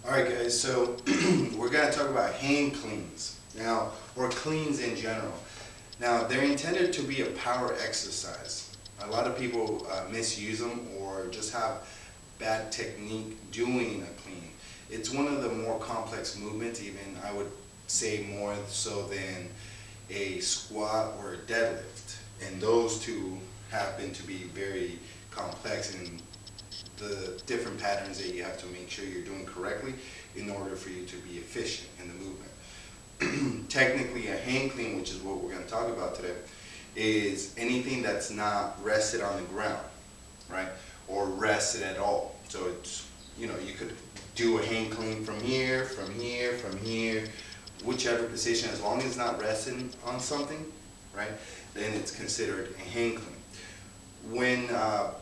Alright guys, so we're going to talk about hand cleans now, or cleans in general. Now they're intended to be a power exercise. A lot of people misuse them or just have bad technique doing a clean. It's one of the more complex movements, even I would say more so than a squat or a deadlift. And those two happen to be very complex in the different patterns that you have to make sure you're doing correctly in order for you to be efficient in the movement. Technically, a hand clean, which is what we're going to talk about today, is anything that's not rested on the ground, right? Or rested at all. So it's, you could do a hand clean from here, from here, from here, whichever position, as long as it's not resting on something, right? Then it's considered a hand clean. When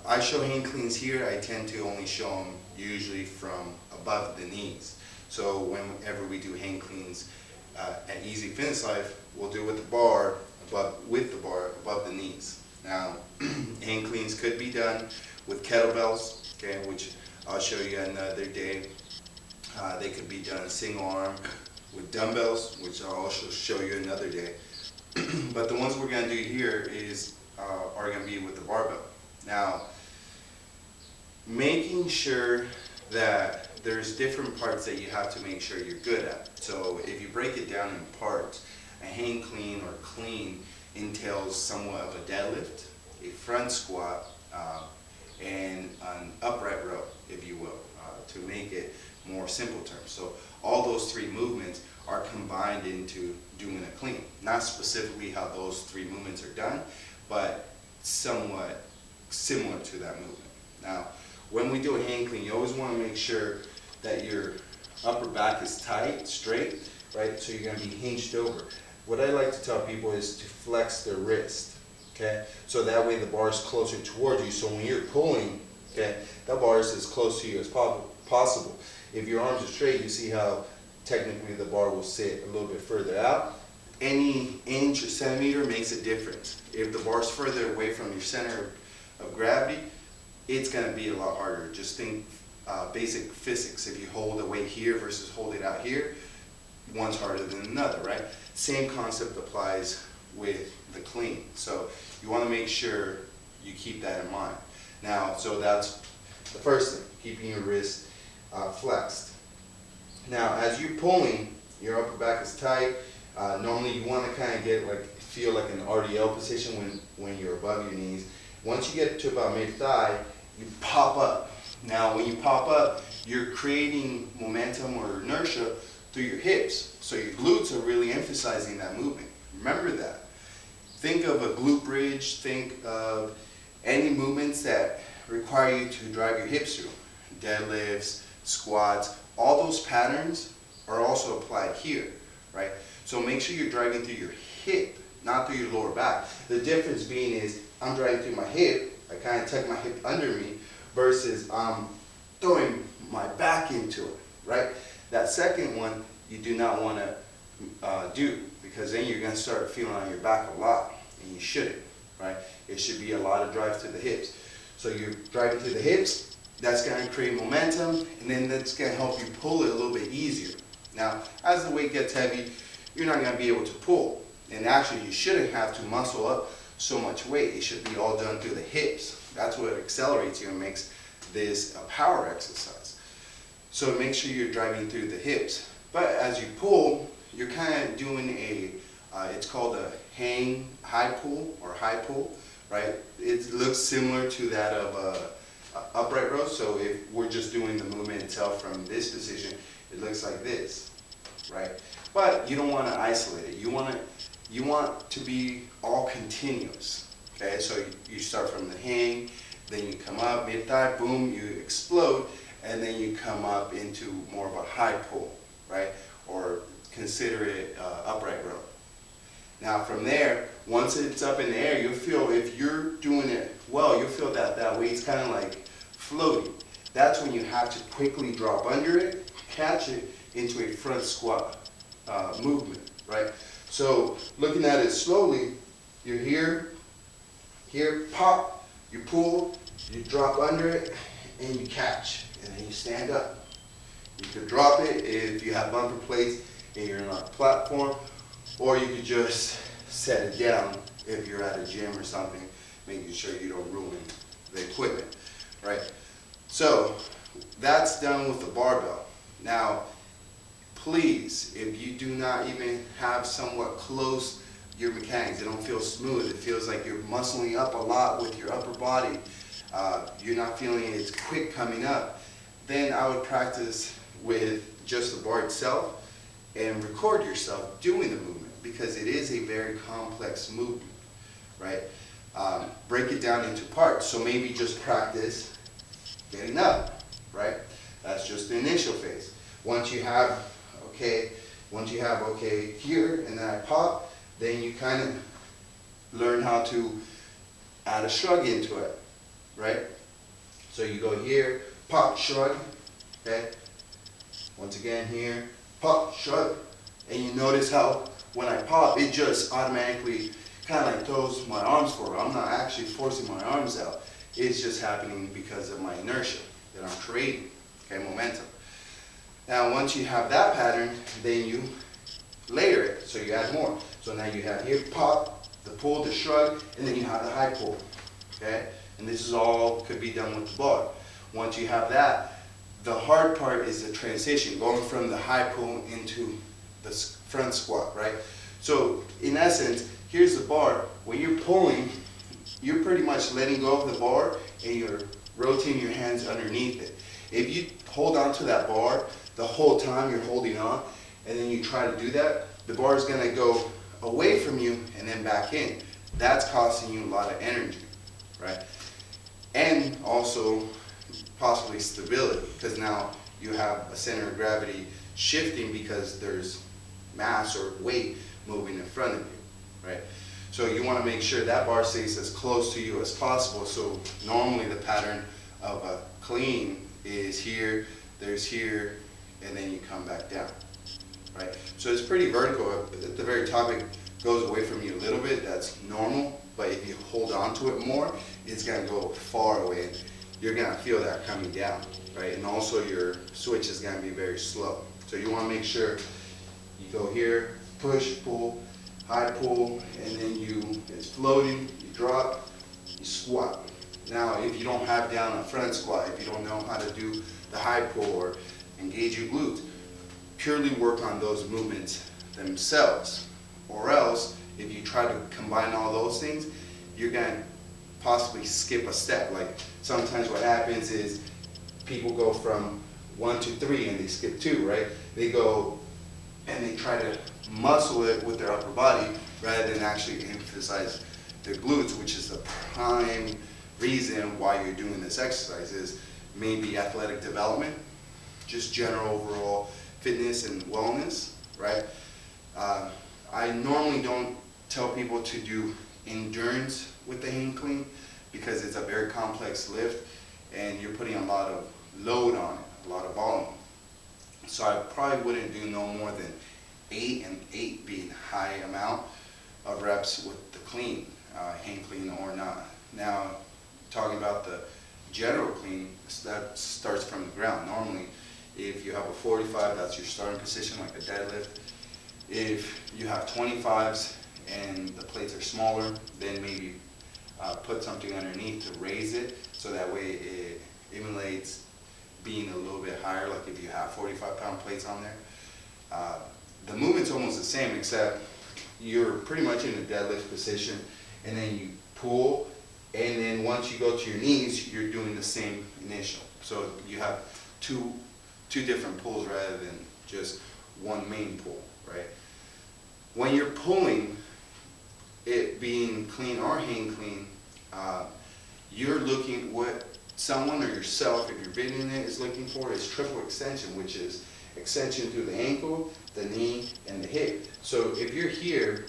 I show hand cleans here, I tend to only show them usually from above the knees. So whenever we do hand cleans at ezfitnesslife, we'll do with the bar above the knees. Now, hand cleans could be done with kettlebells, okay, which I'll show you another day. They could be done single arm with dumbbells, which I'll also show you another day. But the ones we're going to do here are going to be with the barbell. Now, making sure that there's different parts that you have to make sure you're good at. So if you break it down in parts, a hand clean or clean entails somewhat of a deadlift, a front squat, and an upright row, if you will, to make it more simple terms. So all those three movements are combined into doing a clean. Not specifically how those three movements are done, but somewhat similar to that movement. Now, when we do a hand clean, you always want to make sure that your upper back is tight, straight, right? So you're going to be hinged over. What I like to tell people is to flex their wrist, okay? So that way the bar is closer towards you. So when you're pulling, okay, that bar is as close to you as possible. If your arms are straight, you see how technically the bar will sit a little bit further out. Any inch or centimeter makes a difference. If the bar's further away from your center of gravity, it's going to be a lot harder. Just think basic physics. If you hold the weight here versus hold it out here, one's harder than another, right? Same concept applies with the clean. So you want to make sure you keep that in mind. Now, so that's the first thing, keeping your wrist flexed. Now, as you're pulling, your upper back is tight. Normally you want to kind of feel like an RDL position when you're above your knees. Once you get to about mid-thigh, you pop up. Now when you pop up, you're creating momentum or inertia through your hips. So your glutes are really emphasizing that movement. Remember that. Think of a glute bridge, think of any movements that require you to drive your hips through. Deadlifts, squats, all those patterns are also applied here, right? So make sure you're driving through your hip, not through your lower back. The difference being is I'm driving through my hip, I kind of tuck my hip under me, versus I'm throwing my back into it, right? That second one you do not want to do, because then you're going to start feeling on your back a lot, and you shouldn't, right? It should be a lot of drive to the hips. So you're driving through the hips, that's going to create momentum, and then that's going to help you pull it a little bit easier. Now, as the weight gets heavy, you're not going to be able to pull. And actually, you shouldn't have to muscle up so much weight. It should be all done through the hips. That's what accelerates you and makes this a power exercise. So make sure you're driving through the hips. But as you pull, you're kind of doing it's called a high pull or high pull, right? It looks similar to that of a upright row. So if we're just doing the movement itself from this position, it looks like this, right? But you don't want to isolate it. You want to be all continuous. Okay, so you start from the hang, then you come up mid-thigh, boom, you explode, and then you come up into more of a high pull, right? Or consider it upright row. Now from there, once it's up in the air, you'll feel, if you're doing it well, you'll feel that weight's kind of like floating. That's when you have to quickly drop under it, catch it into a front squat movement, right? So looking at it slowly, you're here, pop, you pull, you drop under it, and you catch, and then you stand up. You could drop it if you have bumper plates and you're on a platform, or you could just set it down if you're at a gym or something, making sure you don't ruin the equipment, right? So that's done with the barbell. Now, please, if you do not even have somewhat close your mechanics, it don't feel smooth, it feels like you're muscling up a lot with your upper body, you're not feeling it's quick coming up, then I would practice with just the bar itself and record yourself doing the movement, because it is a very complex movement, right? Break it down into parts. So maybe just practice getting up, right? That's just the initial phase. Once you have okay here, and then I pop, then you kind of learn how to add a shrug into it, right? So you go here, pop, shrug, okay? Once again here, pop, shrug, and you notice how when I pop, it just automatically kind of like throws my arms forward. I'm not actually forcing my arms out. It's just happening because of my inertia that I'm creating, okay, momentum. Now, once you have that pattern, then you layer it, so you add more. So now you have here, pop, the pull, the shrug, and then you have the high pull, okay? And this is all could be done with the bar. Once you have that, the hard part is the transition, going from the high pull into the front squat, right? So in essence, here's the bar. When you're pulling, you're pretty much letting go of the bar and you're rotating your hands underneath it. If you hold on to that bar the whole time you're holding on, and then you try to do that, the bar is going to go away from you and then back in. That's costing you a lot of energy, right? And also possibly stability, because now you have a center of gravity shifting because there's mass or weight moving in front of you, right? So you want to make sure that bar stays as close to you as possible. So normally the pattern of a clean is here, there's here, and then you come back down, right? So it's pretty vertical. At the very top, it goes away from you a little bit. That's normal. But if you hold on to it more, it's going to go far away. You're going to feel that coming down, right? And also your switch is going to be very slow. So you want to make sure you go here, push, pull, high pull, and then it's floating, you drop, you squat. Now, if you don't have down a front squat, if you don't know how to do the high pull or engage your glutes, purely work on those movements themselves. Or else, if you try to combine all those things, you're going to possibly skip a step. Like sometimes what happens is people go from 1 to 3 and they skip 2, right? They go and they try to muscle it with their upper body rather than actually emphasize their glutes, which is the prime reason why you're doing this exercise. Is maybe athletic development, just general overall fitness and wellness, right? I normally don't tell people to do endurance with the hang clean because it's a very complex lift and you're putting a lot of load on it, a lot of volume. So I probably wouldn't do no more than 8, and 8 being high amount of reps with the clean, hang clean or not. Now, talking about the general clean, that starts from the ground. Normally, if you have a 45, that's your starting position, like a deadlift. If you have 25s and the plates are smaller, then maybe put something underneath to raise it, so that way it emulates being a little bit higher, like if you have 45-pound plates on there. The movement's almost the same, except you're pretty much in a deadlift position, and then you pull, and then once you go to your knees, you're doing the same initial. So you have two different pulls rather than just one main pull, right? When you're pulling, it being clean or hang clean, you're looking what someone or yourself, if you're videoing it, is looking for is triple extension, which is extension through the ankle, the knee, and the hip. So if you're here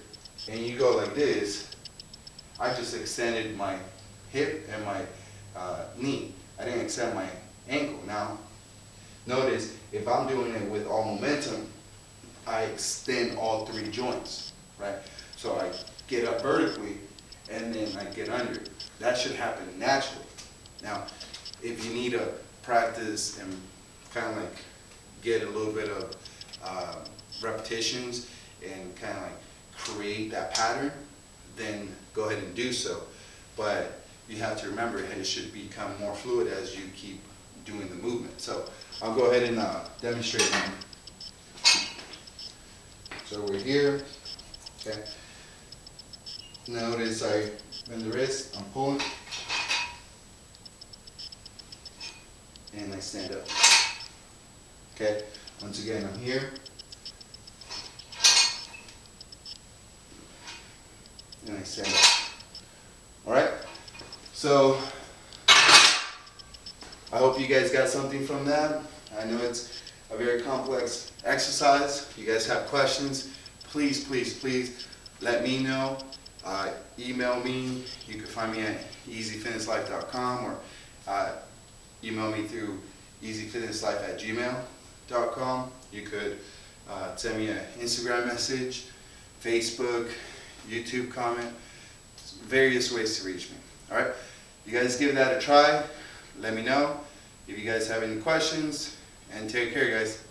and you go like this, I just extended my hip and my knee. I didn't extend my ankle. Now, notice if I'm doing it with all momentum, I extend all 3 joints, right? So I get up vertically and then I get under. That should happen naturally. Now, if you need to practice and kind of like get a little bit of repetitions and kind of like create that pattern, then go ahead and do so. But you have to remember it should become more fluid as you keep doing the movement. So I'll go ahead and demonstrate now. So we're here, okay. Notice I bend the wrist, I'm pulling, and I stand up. Okay, once again I'm here, and I stand up. Alright, so I hope you guys got something from that. I know it's a very complex exercise. If you guys have questions, please, please, please let me know. Email me. You can find me at ezfitnesslife.com or email me through ezfitnesslife@gmail.com. You could send me an Instagram message, Facebook, YouTube comment, various ways to reach me. Alright, you guys give that a try. Let me know if you guys have any questions, and take care, guys.